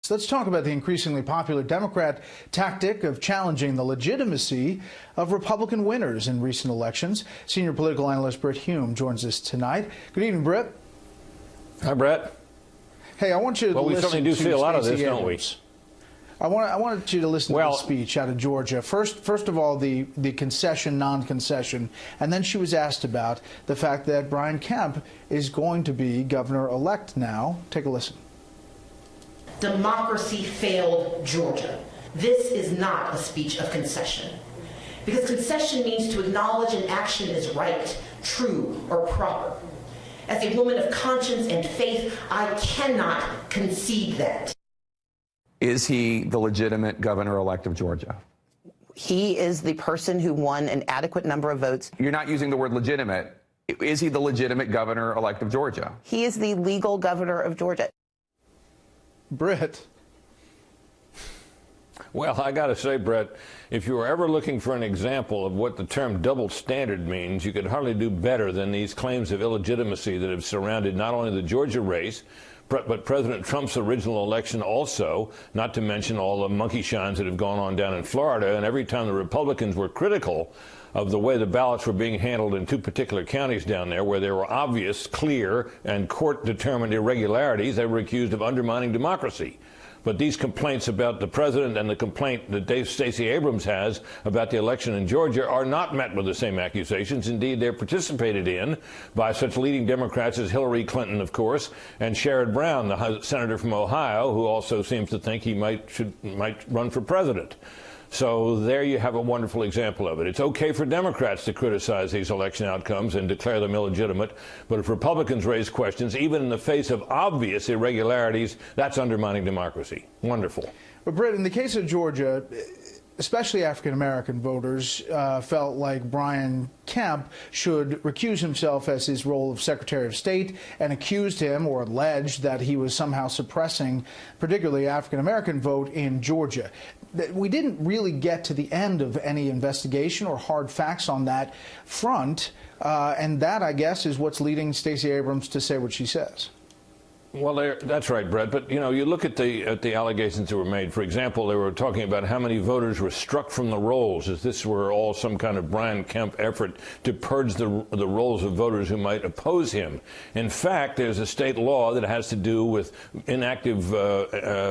So let's talk about the increasingly popular Democrat tactic of challenging the legitimacy of Republican winners in recent elections. Senior political analyst Brit Hume joins us tonight. Good evening, Brit. Hi, Brett. Hey, I want you to listen to we certainly do see a lot of this, don't we? I wanted you to listen to the speech out of Georgia. First of all, the concession, non-concession, and then she was asked about the fact that Brian Kemp is going to be governor-elect now. Take a listen. Democracy failed Georgia. This is not a speech of concession. Because concession means to acknowledge an action is right, true, or proper. As a woman of conscience and faith, I cannot concede that. Is he the legitimate governor-elect of Georgia? He is the person who won an adequate number of votes. You're not using the word legitimate. Is he the legitimate governor-elect of Georgia? He is the legal governor of Georgia. Brett. Well, I got to say, Brett, if you were ever looking for an example of what the term double standard means, you could hardly do better than these claims of illegitimacy that have surrounded not only the Georgia race, but President Trump's original election also, not to mention all the monkey shines that have gone on down in Florida. And every time the Republicans were critical of the way the ballots were being handled in two particular counties down there where there were obvious, clear, and court-determined irregularities, they were accused of undermining democracy. But these complaints about the president and the complaint that Stacey Abrams has about the election in Georgia are not met with the same accusations. Indeed, they're participated in by such leading Democrats as Hillary Clinton, of course, and Sherrod Brown, the senator from Ohio, who also seems to think he might run for president. So there you have a wonderful example of it. It's okay for Democrats to criticize these election outcomes and declare them illegitimate, but if Republicans raise questions, even in the face of obvious irregularities, that's undermining democracy. Wonderful. But, Britt, in the case of Georgia, especially African-American voters felt like Brian Kemp should recuse himself as his role of Secretary of State and accused him or alleged that he was somehow suppressing particularly African-American vote in Georgia. We didn't really get to the end of any investigation or hard facts on that front, and that, I guess, is what's leading Stacey Abrams to say what she says. Well, that's right, Brett. But, you know, you look at the allegations that were made. For example, they were talking about how many voters were struck from the rolls, as this were all some kind of Brian Kemp effort to purge the rolls of voters who might oppose him. In fact, there's a state law that has to do with inactive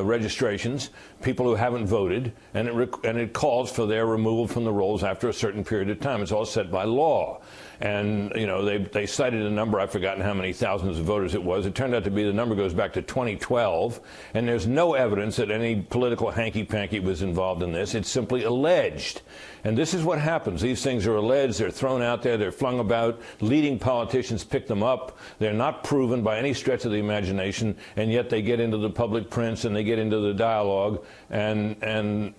registrations, people who haven't voted, and it calls for their removal from the rolls after a certain period of time. It's all set by law. And, you know, they cited a number, I've forgotten how many thousands of voters it was. It turned out to be the number goes back to 2012, and there's no evidence that any political hanky-panky was involved in this. It's simply alleged. And this is what happens. These things are alleged, they're thrown out there, they're flung about, leading politicians pick them up. They're not proven by any stretch of the imagination, and yet they get into the public prints and they get into the dialogue. And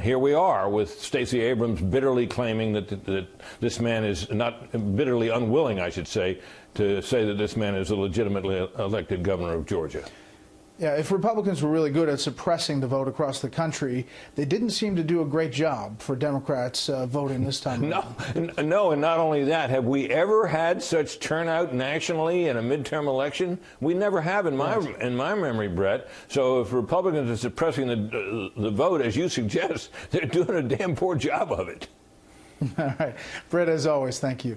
here we are with Stacey Abrams bitterly claiming that this man is not, bitterly unwilling, I should say, to say that this man is a legitimately elected governor of Georgia. Yeah, if Republicans were really good at suppressing the vote across the country, they didn't seem to do a great job for Democrats voting this time. No, and not only that, have we ever had such turnout nationally in a midterm election? We never have in my memory, Brett. So if Republicans are suppressing the vote, as you suggest, they're doing a damn poor job of it. All right. Brett, as always, thank you.